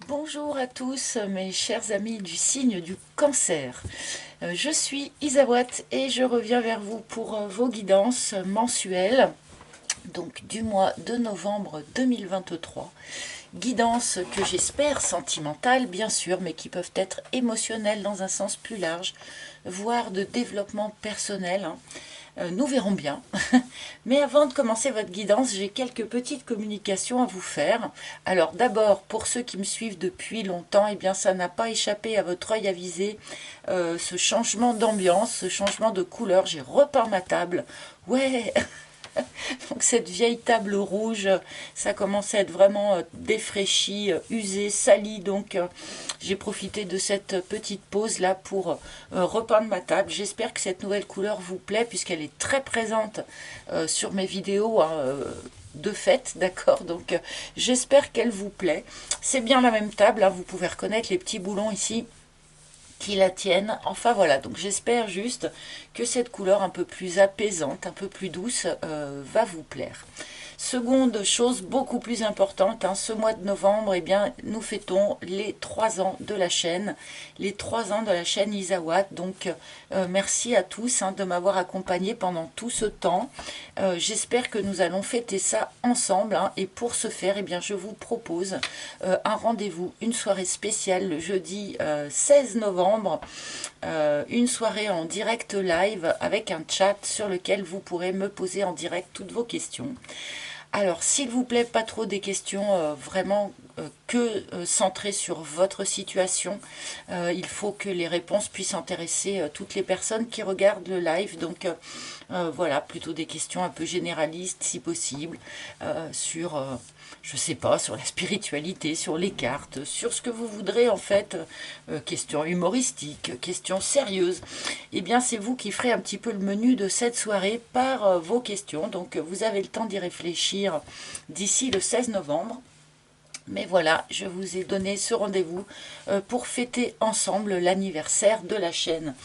Bonjour à tous mes chers amis du signe du cancer. Je suis Isawat et je reviens vers vous pour vos guidances mensuelles, donc du mois de novembre 2023. Guidances que j'espère sentimentales bien sûr, mais qui peuvent être émotionnelles dans un sens plus large, voire de développement personnel. Nous verrons bien. Mais avant de commencer votre guidance, j'ai quelques petites communications à vous faire. Alors d'abord, pour ceux qui me suivent depuis longtemps, eh bien ça n'a pas échappé à votre œil avisé, ce changement d'ambiance, ce changement de couleur. J'ai repeint ma table. Ouais. Donc cette vieille table rouge, ça commence à être vraiment défraîchi, usé, sali. Donc j'ai profité de cette petite pause là pour repeindre ma table. J'espère que cette nouvelle couleur vous plaît puisqu'elle est très présente sur mes vidéos. De fait, d'accord, donc j'espère qu'elle vous plaît. C'est bien la même table, hein, vous pouvez reconnaître les petits boulons ici qui la tiennent. Enfin voilà, donc j'espère juste que cette couleur un peu plus apaisante, un peu plus douce va vous plaire. Seconde chose beaucoup plus importante, hein, ce mois de novembre, eh bien, nous fêtons les 3 ans de la chaîne, les 3 ans de la chaîne Isawat. Donc merci à tous de m'avoir accompagné pendant tout ce temps. J'espère que nous allons fêter ça ensemble, et pour ce faire, eh bien, je vous propose un rendez-vous, une soirée spéciale le jeudi 16 novembre, une soirée en direct live avec un chat sur lequel vous pourrez me poser en direct toutes vos questions. Alors, s'il vous plaît, pas trop des questions vraiment que centrées sur votre situation. Il faut que les réponses puissent intéresser toutes les personnes qui regardent le live. Donc, voilà, plutôt des questions un peu généralistes, si possible, sur, je sais pas, sur la spiritualité, sur les cartes, sur ce que vous voudrez en fait, questions humoristiques, questions sérieuses. Eh bien, c'est vous qui ferez un petit peu le menu de cette soirée par vos questions. Donc, vous avez le temps d'y réfléchir d'ici le 16 novembre. Mais voilà, je vous ai donné ce rendez-vous pour fêter ensemble l'anniversaire de la chaîne.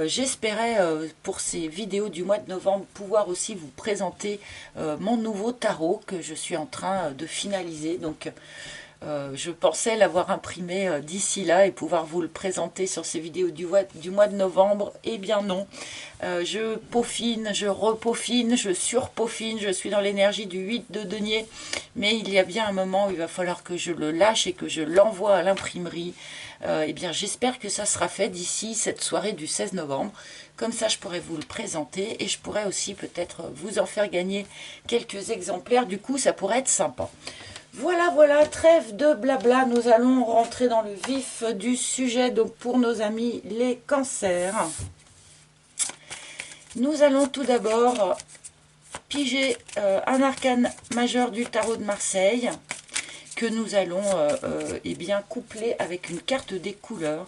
J'espérais pour ces vidéos du mois de novembre pouvoir aussi vous présenter mon nouveau tarot que je suis en train de finaliser. Donc je pensais l'avoir imprimé d'ici là et pouvoir vous le présenter sur ces vidéos du mois de novembre. Eh bien non, je peaufine, je repeaufine, je surpeaufine, je suis dans l'énergie du 8 de denier. Mais il y a bien un moment où il va falloir que je le lâche et que je l'envoie à l'imprimerie. Eh bien j'espère que ça sera fait d'ici cette soirée du 16 novembre. Comme ça, je pourrais vous le présenter et je pourrais aussi peut-être vous en faire gagner quelques exemplaires. Du coup, ça pourrait être sympa. Voilà, voilà, trêve de blabla, nous allons rentrer dans le vif du sujet, donc pour nos amis les cancers. Nous allons tout d'abord piger un arcane majeur du tarot de Marseille, que nous allons eh bien, coupler avec une carte des couleurs,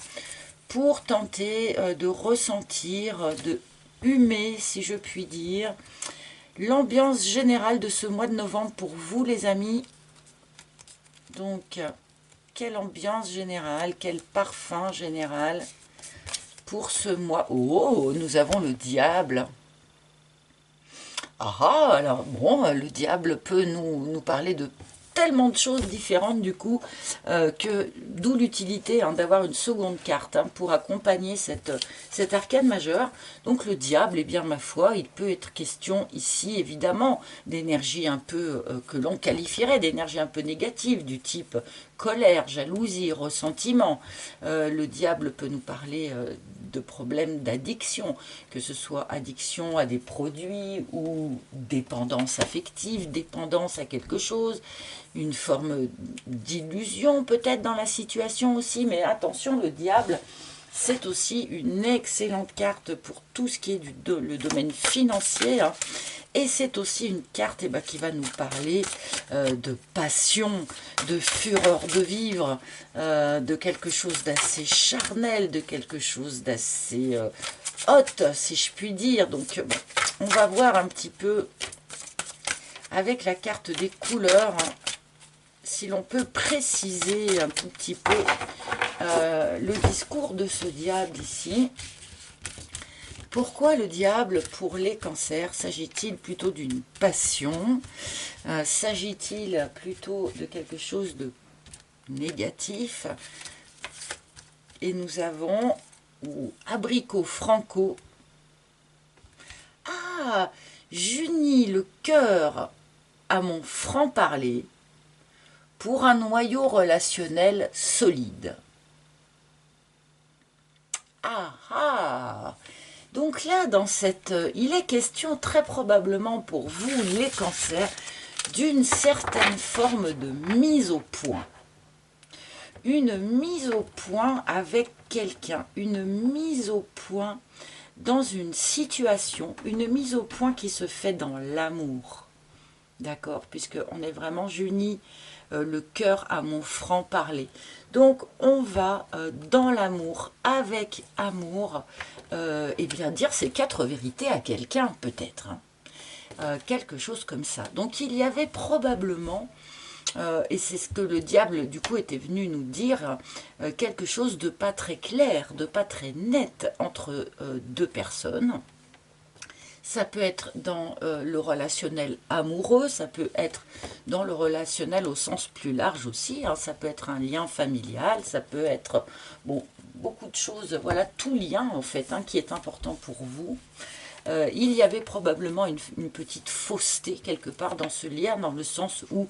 pour tenter de ressentir, de humer, si je puis dire, l'ambiance générale de ce mois de novembre pour vous les amis. Donc, quelle ambiance générale, quel parfum général pour ce mois. Oh, nous avons le diable. Ah, alors bon, le diable peut nous parler de tellement de choses différentes du coup, que d'où l'utilité d'avoir une seconde carte pour accompagner cet arcane majeur. Donc le diable, eh bien ma foi, il peut être question ici évidemment d'énergie un peu que l'on qualifierait d'énergie un peu négative, du type colère, jalousie, ressentiment. Le diable peut nous parler de problèmes d'addiction, que ce soit addiction à des produits ou dépendance affective, dépendance à quelque chose, une forme d'illusion peut-être dans la situation aussi, mais attention, le diable, c'est aussi une excellente carte pour tout ce qui est le domaine financier, et c'est aussi une carte qui va nous parler de passion, de fureur de vivre, de quelque chose d'assez charnel, de quelque chose d'assez hot, si je puis dire. Donc, on va voir un petit peu avec la carte des couleurs, si l'on peut préciser un tout petit peu le discours de ce diable ici. Pourquoi le diable pour les cancers? S'agit-il plutôt d'une passion? S'agit-il plutôt de quelque chose de négatif. Et nous avons abricot franco. Ah, j'unis le cœur à mon franc-parler pour un noyau relationnel solide. Ah ah! Donc là, dans cette, il est question très probablement pour vous, les cancers, d'une certaine forme de mise au point. Une mise au point avec quelqu'un, une mise au point dans une situation, une mise au point qui se fait dans l'amour. D'accord? Puisqu'on est vraiment, j'unis le cœur à mon franc-parler. Donc, on va dans l'amour, avec amour, et bien dire ces 4 vérités à quelqu'un, peut-être. Hein. Quelque chose comme ça. Donc, il y avait probablement, et c'est ce que le diable, du coup, était venu nous dire, quelque chose de pas très clair, de pas très net entre 2 personnes. Ça peut être dans le relationnel amoureux, ça peut être dans le relationnel au sens plus large aussi, hein, ça peut être un lien familial, ça peut être bon, beaucoup de choses, voilà, tout lien en fait, hein, qui est important pour vous. Il y avait probablement une petite fausseté quelque part dans ce lien, dans le sens où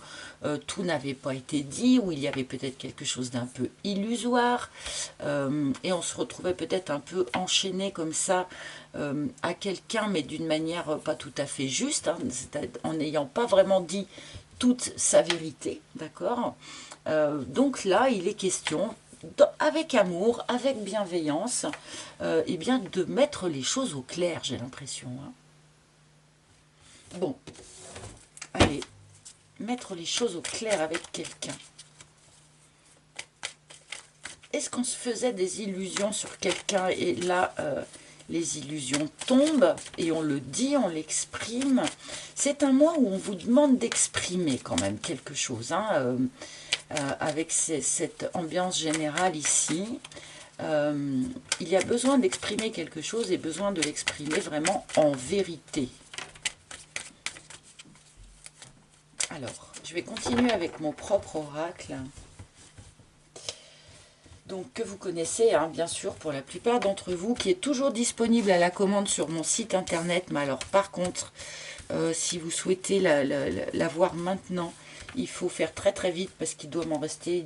tout n'avait pas été dit, où il y avait peut-être quelque chose d'un peu illusoire, et on se retrouvait peut-être un peu enchaîné comme ça à quelqu'un, mais d'une manière pas tout à fait juste, hein, en n'ayant pas vraiment dit toute sa vérité, d'accord. Donc là, il est question avec amour, avec bienveillance, et bien de mettre les choses au clair, j'ai l'impression. Hein. Bon, allez, mettre les choses au clair avec quelqu'un. Est-ce qu'on se faisait des illusions sur quelqu'un et là, les illusions tombent et on le dit, on l'exprime. C'est un mois où on vous demande d'exprimer quand même quelque chose, hein, avec cette ambiance générale ici. Il y a besoin d'exprimer quelque chose et besoin de l'exprimer vraiment en vérité. Alors, je vais continuer avec mon propre oracle. Donc, que vous connaissez, hein, bien sûr, pour la plupart d'entre vous, qui est toujours disponible à la commande sur mon site internet. Mais alors, par contre, si vous souhaitez la voir maintenant, il faut faire très très vite parce qu'il doit m'en rester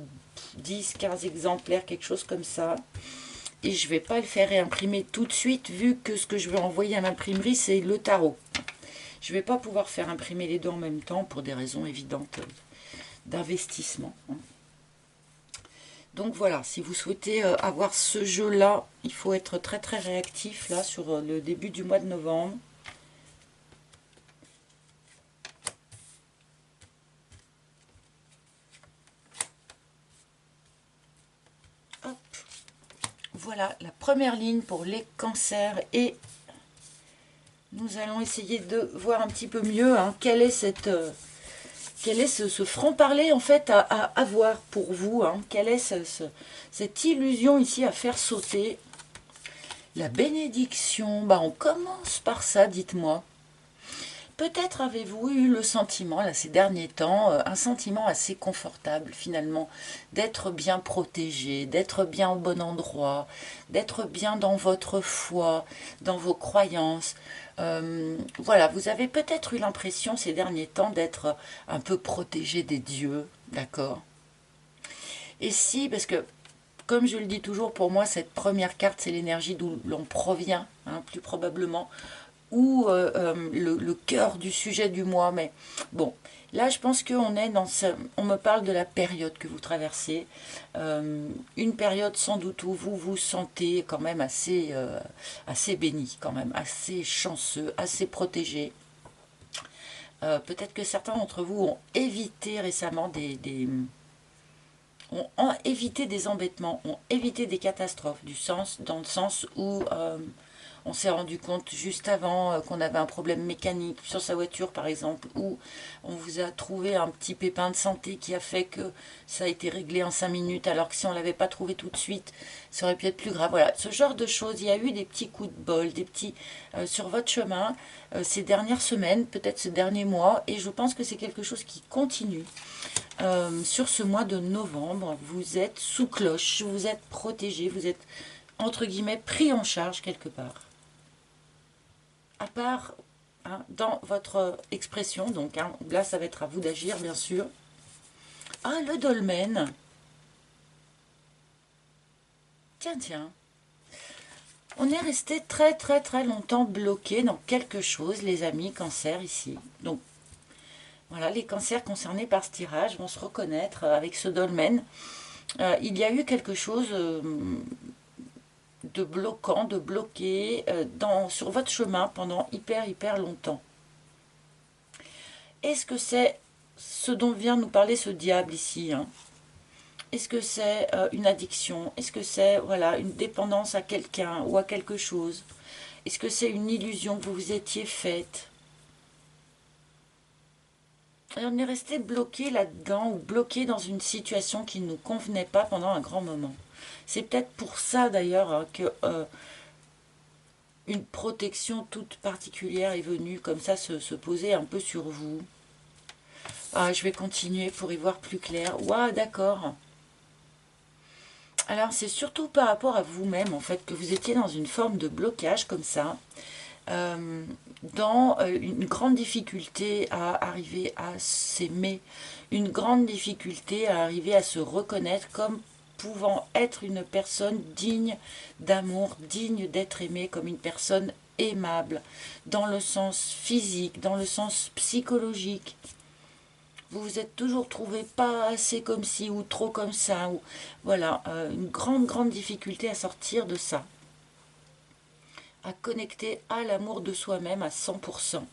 10-15 exemplaires, quelque chose comme ça. Et je ne vais pas le faire réimprimer tout de suite, vu que ce que je vais envoyer à l'imprimerie, c'est le tarot. Je ne vais pas pouvoir faire imprimer les deux en même temps pour des raisons évidentes d'investissement. Donc voilà, si vous souhaitez avoir ce jeu-là, il faut être très très réactif là sur le début du mois de novembre. Hop. Voilà la première ligne pour les cancers et nous allons essayer de voir un petit peu mieux hein, quelle est cette... quel est ce franc-parler en fait à avoir pour vous, hein, quelle est cette illusion ici à faire sauter. La bénédiction, bah on commence par ça, dites-moi. Peut-être avez-vous eu le sentiment, là, ces derniers temps, un sentiment assez confortable, finalement, d'être bien protégé, d'être bien au bon endroit, d'être bien dans votre foi, dans vos croyances. Voilà, vous avez peut-être eu l'impression, ces derniers temps, d'être un peu protégé des dieux, d'accord? Et si, parce que, comme je le dis toujours, pour moi, cette première carte, c'est l'énergie d'où l'on provient, hein, plus probablement, ou le cœur du sujet du mois. Mais bon, là, je pense qu'on est dans ce... On me parle de la période que vous traversez. Une période sans doute où vous vous sentez quand même assez, assez béni, quand même, assez chanceux, assez protégé. Peut-être que certains d'entre vous ont évité récemment ont évité des embêtements, ont évité des catastrophes, dans le sens où on s'est rendu compte juste avant qu'on avait un problème mécanique sur sa voiture par exemple, ou on vous a trouvé un petit pépin de santé qui a fait que ça a été réglé en 5 minutes, alors que si on ne l'avait pas trouvé tout de suite, ça aurait pu être plus grave. Voilà, ce genre de choses, il y a eu des petits coups de bol, des petits sur votre chemin ces dernières semaines, peut-être ce dernier mois, et je pense que c'est quelque chose qui continue. Sur ce mois de novembre, vous êtes sous cloche, vous êtes protégé, vous êtes entre guillemets pris en charge quelque part. À part hein, dans votre expression, donc hein, là ça va être à vous d'agir bien sûr. Ah, le dolmen. Tiens, tiens. On est resté très très très longtemps bloqué dans quelque chose, les amis, cancer ici. Donc voilà, les cancers concernés par ce tirage vont se reconnaître avec ce dolmen. Il y a eu quelque chose de bloquant, de bloqué sur votre chemin pendant hyper longtemps. Est-ce que c'est ce dont vient nous parler ce diable ici hein? Est-ce que c'est une addiction? Est-ce que c'est voilà, une dépendance à quelqu'un ou à quelque chose? Est-ce que c'est une illusion que vous vous étiez faite? Et on est resté bloqué là-dedans ou bloqué dans une situation qui ne nous convenait pas pendant un grand moment. C'est peut-être pour ça d'ailleurs hein, que une protection toute particulière est venue comme ça se poser un peu sur vous. Ah, je vais continuer pour y voir plus clair. Ouah, d'accord. Alors, c'est surtout par rapport à vous-même, en fait, que vous étiez dans une forme de blocage comme ça, dans une grande difficulté à arriver à s'aimer, une grande difficulté à arriver à se reconnaître comme pouvant être une personne digne d'amour, digne d'être aimée comme une personne aimable, dans le sens physique, dans le sens psychologique. Vous vous êtes toujours trouvé pas assez comme ci ou trop comme ça. Ou, voilà, une grande difficulté à sortir de ça. À connecter à l'amour de soi-même à 100%.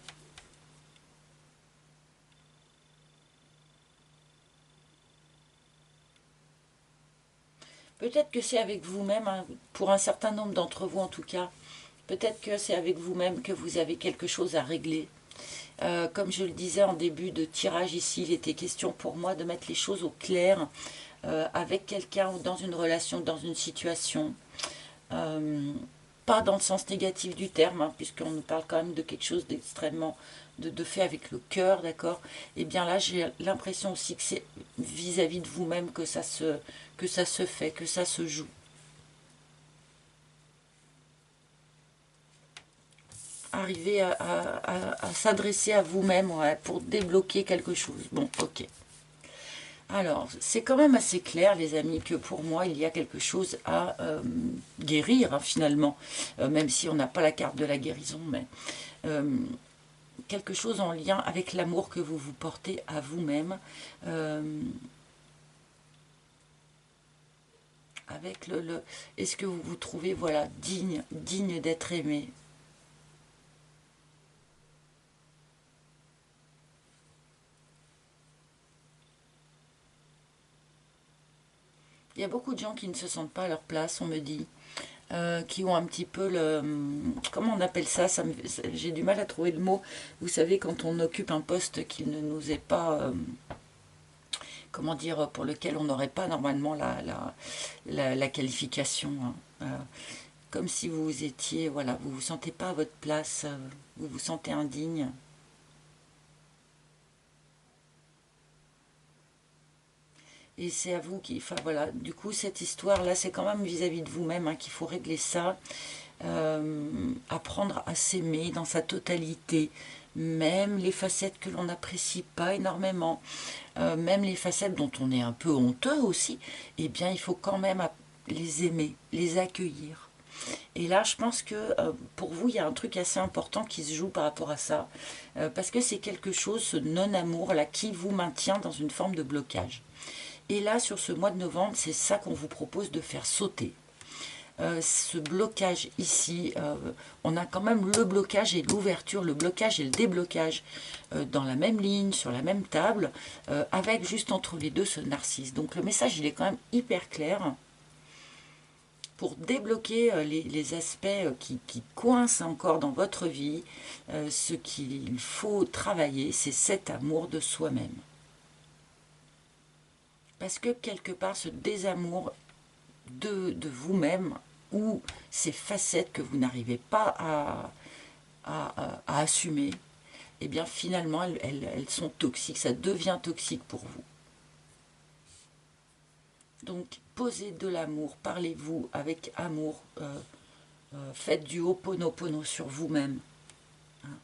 Peut-être que c'est avec vous-même, hein, pour un certain nombre d'entre vous en tout cas, peut-être que c'est avec vous-même que vous avez quelque chose à régler. Comme je le disais en début de tirage ici, il était question pour moi de mettre les choses au clair avec quelqu'un ou dans une relation, dans une situation. Pas dans le sens négatif du terme, hein, puisqu'on nous parle quand même de quelque chose d'extrêmement de fait avec le cœur, d'accord. Et bien là, j'ai l'impression aussi que c'est vis-à-vis de vous-même que ça se fait, que ça se joue. Arriver à s'adresser à vous-même ouais, pour débloquer quelque chose. Bon, ok. Alors, c'est quand même assez clair, les amis, que pour moi, il y a quelque chose à guérir, hein, finalement. Même si on n'a pas la carte de la guérison, mais quelque chose en lien avec l'amour que vous vous portez à vous-même. Avec est-ce que vous vous trouvez, voilà, digne d'être aimé? Il y a beaucoup de gens qui ne se sentent pas à leur place, on me dit. Qui ont un petit peu le... Comment on appelle ça, j'ai du mal à trouver le mot. Vous savez, quand on occupe un poste qui ne nous est pas... comment dire, pour lequel on n'aurait pas normalement la qualification. Hein. Comme si vous étiez... Voilà, vous ne vous sentez pas à votre place, vous vous sentez indigne. Et c'est à vous qui... Enfin voilà, du coup cette histoire-là, c'est quand même vis-à-vis de vous-même hein, qu'il faut régler ça. Apprendre à s'aimer dans sa totalité. Même les facettes que l'on n'apprécie pas énormément. Même les facettes dont on est un peu honteux aussi. Eh bien, il faut quand même les aimer, les accueillir. Et là, je pense que pour vous, il y a un truc assez important qui se joue par rapport à ça. Parce que c'est quelque chose, ce non-amour-là, qui vous maintient dans une forme de blocage. Et là, sur ce mois de novembre, c'est ça qu'on vous propose de faire sauter. Ce blocage ici, on a quand même le blocage et l'ouverture, le blocage et le déblocage dans la même ligne, sur la même table, avec juste entre les deux ce narcisse. Donc le message, il est quand même hyper clair. pour débloquer les aspects qui coincent encore dans votre vie. Ce qu'il faut travailler, c'est cet amour de soi-même. Parce que quelque part, ce désamour de vous-même, ou ces facettes que vous n'arrivez pas à assumer, eh bien finalement, elles sont toxiques, ça devient toxique pour vous. Donc, posez de l'amour, parlez-vous avec amour, faites du ho'oponopono sur vous-même, hein,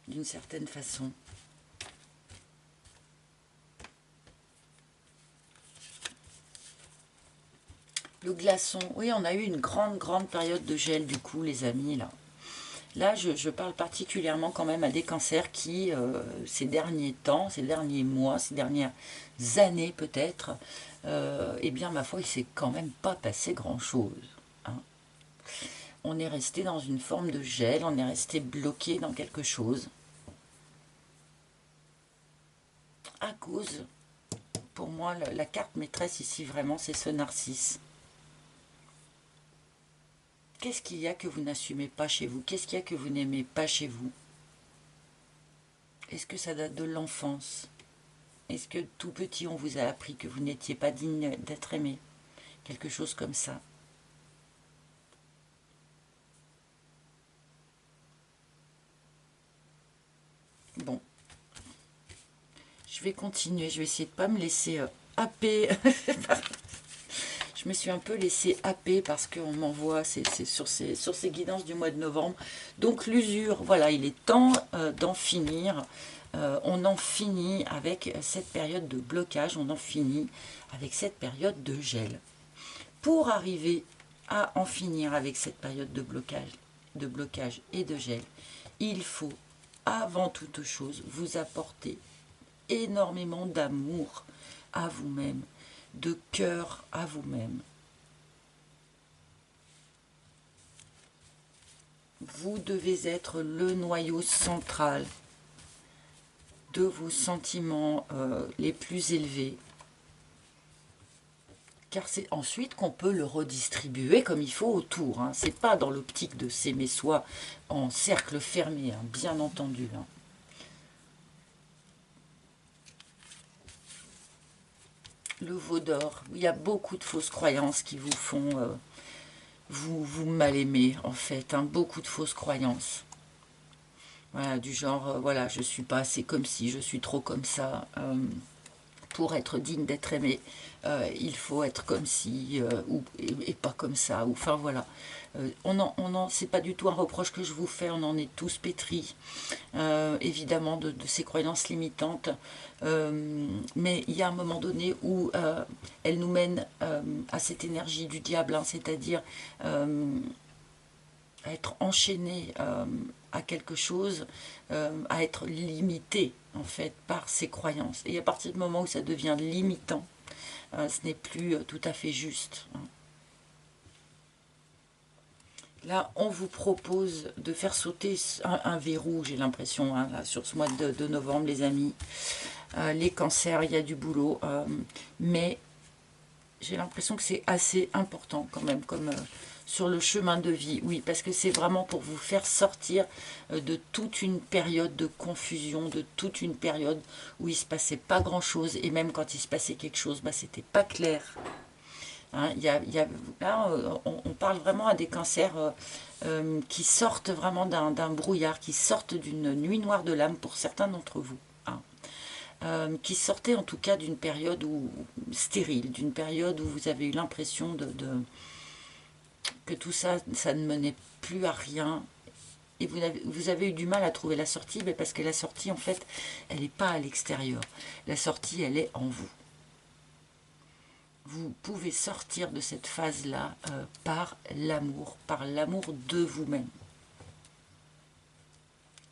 d'une certaine façon. Le glaçon, oui, on a eu une grande période de gel du coup, les amis, là. Là, je parle particulièrement quand même à des cancers qui, ces derniers temps, ces derniers mois, ces dernières années peut-être, eh bien, ma foi, il s'est quand même pas passé grand-chose, hein. On est resté dans une forme de gel, on est resté bloqué dans quelque chose. À cause, pour moi, la carte maîtresse ici, vraiment, c'est ce narcisse. Qu'est-ce qu'il y a que vous n'assumez pas chez vous? Qu'est-ce qu'il y a que vous n'aimez pas chez vous? Est-ce que ça date de l'enfance? Est-ce que tout petit, on vous a appris que vous n'étiez pas digne d'être aimé? Quelque chose comme ça. Bon, je vais continuer. Je vais essayer de ne pas me laisser happer. Je me suis un peu laissée happer parce qu'on m'envoie sur ces guidances du mois de novembre. Donc l'usure, voilà, il est temps d'en finir. On en finit avec cette période de blocage, on en finit avec cette période de gel. Pour arriver à en finir avec cette période de blocage et de gel, il faut avant toute chose vous apporter énormément d'amour à vous-même, de cœur à vous-même. Vous devez être le noyau central de vos sentiments les plus élevés. Car c'est ensuite qu'on peut le redistribuer comme il faut autour, hein. C'est pas dans l'optique de s'aimer soi en cercle fermé, hein, bien entendu, hein. Le veau d'or, il y a beaucoup de fausses croyances qui vous font vous mal aimer, en fait, hein, beaucoup de fausses croyances. Voilà, du genre, voilà, je suis pas assez comme ci, je suis trop comme ça. Pour être digne d'être aimé, il faut être comme ci, et pas comme ça. Ou, enfin voilà, c'est pas du tout un reproche que je vous fais, on en est tous pétris, évidemment, de ces croyances limitantes. Mais il y a un moment donné où elles nous mènent à cette énergie du diable, hein, c'est-à-dire à être enchaîné à quelque chose, à être limité en fait par ses croyances. Et à partir du moment où ça devient limitant, ce n'est plus tout à fait juste, hein. Là, on vous propose de faire sauter un verrou, j'ai l'impression, hein, là, sur ce mois de novembre, les amis. Les cancers, il y a du boulot, mais j'ai l'impression que c'est assez important quand même, comme sur le chemin de vie. Oui, parce que c'est vraiment pour vous faire sortir de toute une période de confusion, de toute une période où il ne se passait pas grand-chose, et même quand il se passait quelque chose, bah, c'était pas clair. Hein, là, on parle vraiment à des cancers qui sortent vraiment d'un brouillard, qui sortent d'une nuit noire de l'âme pour certains d'entre vous, hein. Qui sortaient en tout cas d'une période stérile, d'une période où vous avez eu l'impression que tout ça, ça ne menait plus à rien. Et vous avez eu du mal à trouver la sortie, mais parce que la sortie, en fait, elle n'est pas à l'extérieur. La sortie, elle est en vous. Vous pouvez sortir de cette phase-là par l'amour de vous-même,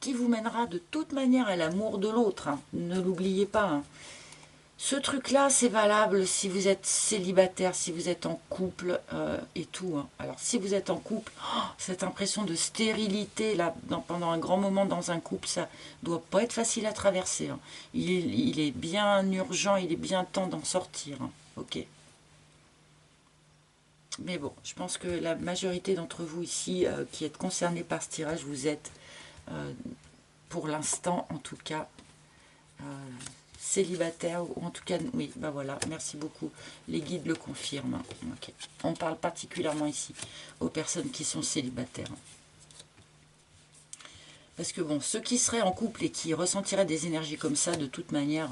qui vous mènera de toute manière à l'amour de l'autre, hein. Ne l'oubliez pas, hein. Ce truc-là, c'est valable si vous êtes célibataire, si vous êtes en couple et tout, hein. Alors, si vous êtes en couple, cette impression de stérilité, là, pendant un grand moment dans un couple, ça doit pas être facile à traverser, hein. Il est bien urgent, il est bien temps d'en sortir, hein. Ok. Mais bon, je pense que la majorité d'entre vous ici qui êtes concernés par ce tirage, vous êtes, pour l'instant en tout cas, célibataire, ou en tout cas, oui, bah voilà, merci beaucoup. Les guides le confirment. Okay. On parle particulièrement ici aux personnes qui sont célibataires. Parce que bon, ceux qui seraient en couple et qui ressentiraient des énergies comme ça, de toute manière,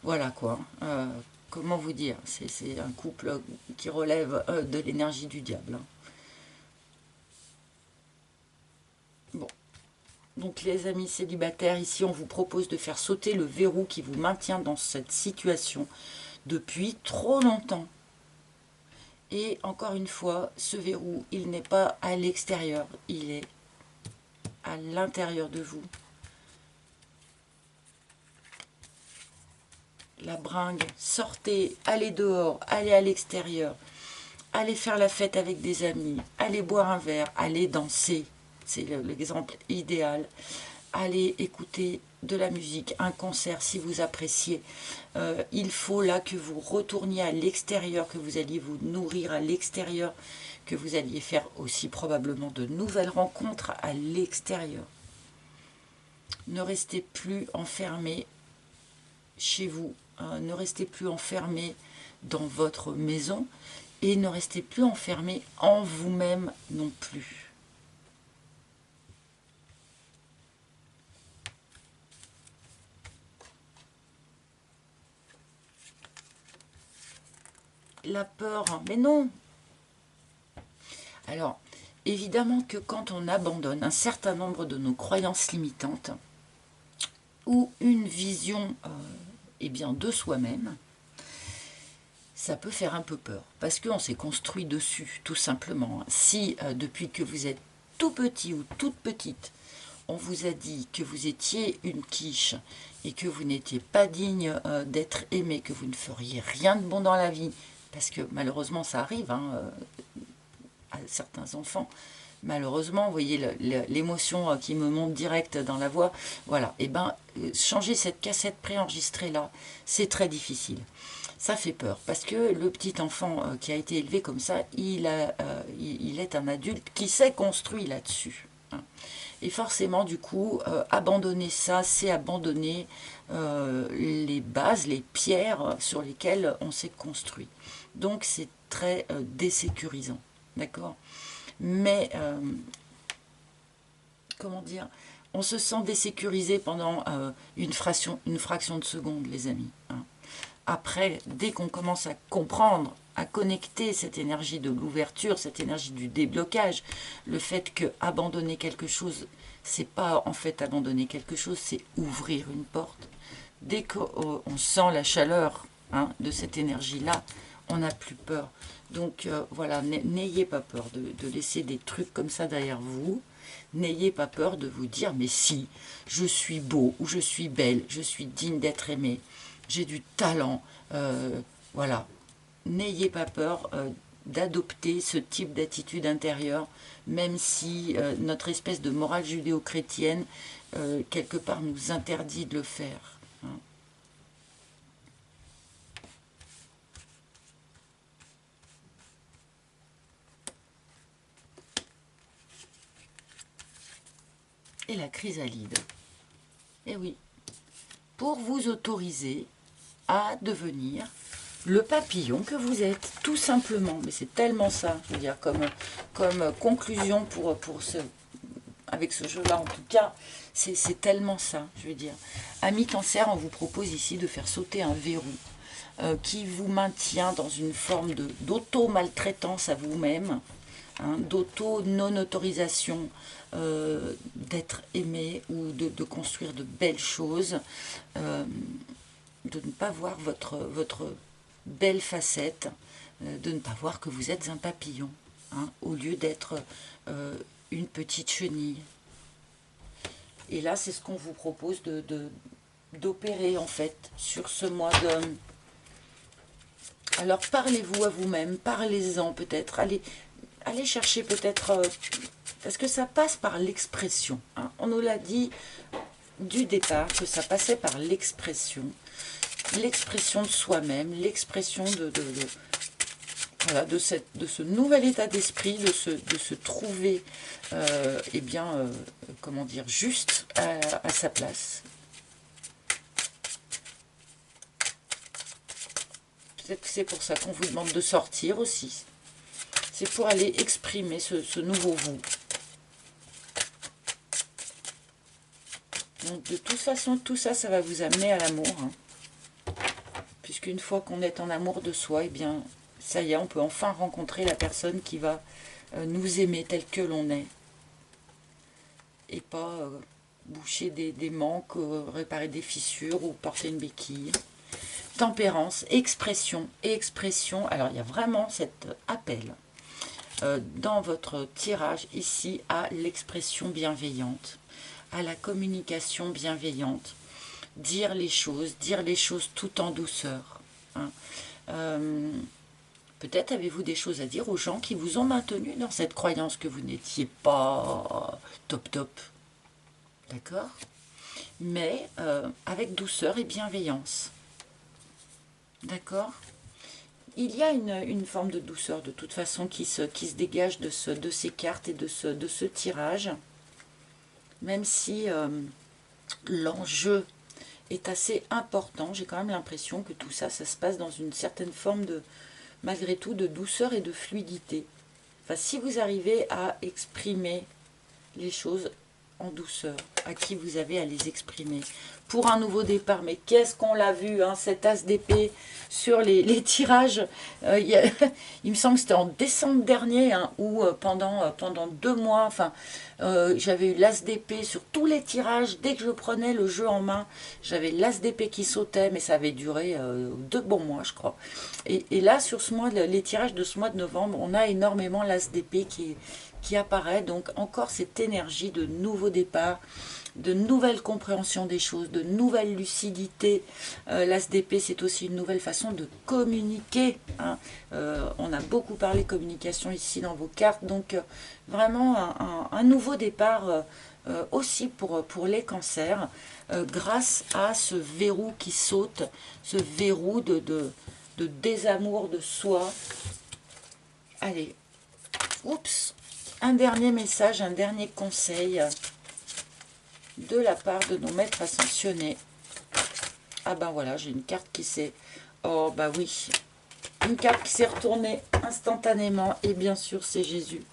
voilà quoi. Comment vous dire, c'est un couple qui relève de l'énergie du diable. Hein. Bon. Donc les amis célibataires, ici on vous propose de faire sauter le verrou qui vous maintient dans cette situation depuis trop longtemps. Et encore une fois, ce verrou, il n'est pas à l'extérieur, il est à l'intérieur de vous. La bringue, sortez, allez dehors, allez à l'extérieur, allez faire la fête avec des amis, allez boire un verre, allez danser. C'est l'exemple idéal. Allez écouter de la musique, un concert si vous appréciez. Il faut là que vous retourniez à l'extérieur, que vous alliez vous nourrir à l'extérieur, que vous alliez faire aussi probablement de nouvelles rencontres à l'extérieur. Ne restez plus enfermé chez vous, ne restez plus enfermé dans votre maison et ne restez plus enfermé en vous-même non plus. La peur, mais non. Alors, évidemment que quand on abandonne un certain nombre de nos croyances limitantes ou une vision eh bien, de soi-même, ça peut faire un peu peur, parce qu'on s'est construit dessus, tout simplement. Si depuis que vous êtes tout petit ou toute petite, on vous a dit que vous étiez une quiche et que vous n'étiez pas digne d'être aimé, que vous ne feriez rien de bon dans la vie, parce que malheureusement ça arrive à certains enfants, malheureusement, vous voyez l'émotion qui me monte direct dans la voix, voilà, et ben changer cette cassette préenregistrée là, c'est très difficile. Ça fait peur, parce que le petit enfant qui a été élevé comme ça, il est un adulte qui s'est construit là-dessus. Hein. Et forcément, du coup, abandonner ça, c'est abandonner les bases, les pierres sur lesquelles on s'est construit. Donc, c'est très désécurisant, d'accord ? Mais, comment dire, on se sent désécurisé pendant une fraction de seconde, les amis. Hein. Après, dès qu'on commence à comprendre, à connecter cette énergie de l'ouverture, cette énergie du déblocage, le fait que abandonner quelque chose, c'est pas en fait abandonner quelque chose, c'est ouvrir une porte. Dès qu'on sent la chaleur de cette énergie-là, on n'a plus peur. Donc voilà, n'ayez pas peur de laisser des trucs comme ça derrière vous. N'ayez pas peur de vous dire, mais si, je suis beau ou je suis belle, je suis digne d'être aimé, j'ai du talent, voilà. N'ayez pas peur d'adopter ce type d'attitude intérieure, même si notre espèce de morale judéo-chrétienne, quelque part, nous interdit de le faire. Hein. Et la chrysalide. Eh oui, pour vous autoriser à devenir le papillon que vous êtes, tout simplement. Mais c'est tellement ça, je veux dire, comme conclusion avec ce jeu-là, en tout cas, c'est tellement ça, je veux dire. Amis Cancer, on vous propose ici de faire sauter un verrou qui vous maintient dans une forme d'auto-maltraitance à vous-même, d'auto-non-autorisation d'être aimé ou de construire de belles choses, de ne pas voir votre belle facette, de ne pas voir que vous êtes un papillon, au lieu d'être une petite chenille. Et là, c'est ce qu'on vous propose d'opérer en fait sur ce mois de... Alors parlez-vous à vous-même, parlez-en peut-être, allez chercher peut-être, parce que ça passe par l'expression. On nous l'a dit du départ que ça passait par l'expression de soi-même, l'expression voilà, de ce nouvel état d'esprit, de se trouver, eh bien, comment dire, juste à sa place. Peut-être que c'est pour ça qu'on vous demande de sortir aussi. C'est pour aller exprimer ce nouveau vous. Donc de toute façon, tout ça, ça va vous amener à l'amour. Hein. Puisqu'une fois qu'on est en amour de soi, eh bien, ça y est, on peut enfin rencontrer la personne qui va nous aimer tel que l'on est. Et pas boucher des manques, réparer des fissures ou porter une béquille. Tempérance, expression et expression. Alors, il y a vraiment cet appel dans votre tirage ici à l'expression bienveillante, à la communication bienveillante. Dire les choses tout en douceur. Hein. Peut-être avez-vous des choses à dire aux gens qui vous ont maintenu dans cette croyance que vous n'étiez pas top top. D'accord? Mais avec douceur et bienveillance. D'accord? Il y a une forme de douceur de toute façon qui se dégage de ces cartes et de ce tirage. Même si l'enjeu est assez important, j'ai quand même l'impression que tout ça, ça se passe dans une certaine forme de, malgré tout, de douceur et de fluidité. Enfin, si vous arrivez à exprimer les choses en douceur, à qui vous avez à les exprimer, pour un nouveau départ. Mais qu'est-ce qu'on l'a vu, hein, cet as d'épée sur les tirages. Il me semble que c'était en décembre dernier, hein, où pendant 2 mois, enfin, j'avais eu l'as d'épée sur tous les tirages. Dès que je prenais le jeu en main, j'avais l'as d'épée qui sautait, mais ça avait duré 2 bons mois, je crois. Et là, sur ce mois, les tirages de ce mois de novembre, on a énormément l'as d'épée qui apparaît. Donc encore cette énergie de nouveau départ, de nouvelle compréhension des choses, de nouvelle lucidité. L'as d'épée, c'est aussi une nouvelle façon de communiquer. Hein. On a beaucoup parlé communication ici dans vos cartes, donc vraiment un nouveau départ aussi pour les cancers, grâce à ce verrou qui saute, ce verrou de désamour de soi. Allez, oups, un dernier message, un dernier conseil de la part de nos maîtres ascensionnés. Ah ben voilà, j'ai une carte qui s'est... Oh bah oui, une carte qui s'est retournée instantanément. Et bien sûr, c'est Jésus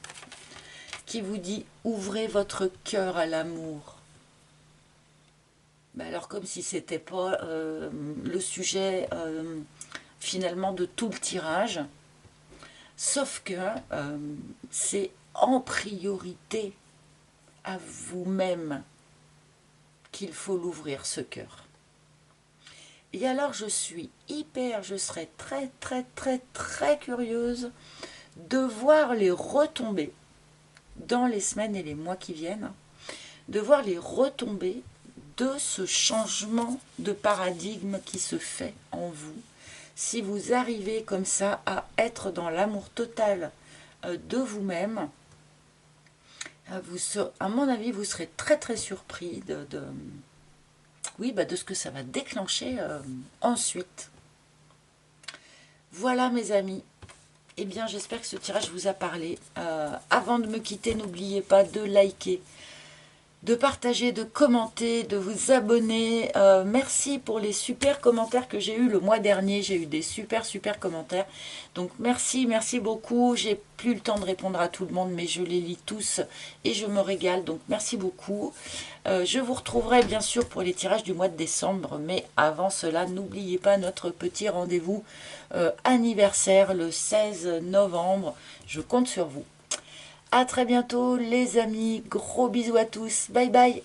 qui vous dit « Ouvrez votre cœur à l'amour ». Ben alors comme si c'était pas le sujet finalement de tout le tirage. Sauf que c'est en priorité à vous-même qu'il faut l'ouvrir, ce cœur. Et alors je serais très très très très curieuse de voir les retombées dans les semaines et les mois qui viennent, de voir les retombées de ce changement de paradigme qui se fait en vous. Si vous arrivez comme ça à être dans l'amour total de vous-même, à mon avis, vous serez très très surpris de ce que ça va déclencher ensuite. Voilà mes amis. Eh bien, j'espère que ce tirage vous a parlé. Avant de me quitter, n'oubliez pas de liker, de partager, de commenter, de vous abonner. Merci pour les super commentaires que j'ai eu le mois dernier. J'ai eu des super commentaires. Donc merci beaucoup. J'ai plus le temps de répondre à tout le monde, mais je les lis tous et je me régale. Donc merci beaucoup. Je vous retrouverai bien sûr pour les tirages du mois de décembre. Mais avant cela, n'oubliez pas notre petit rendez-vous anniversaire le 16 novembre. Je compte sur vous. À très bientôt les amis, gros bisous à tous, bye bye.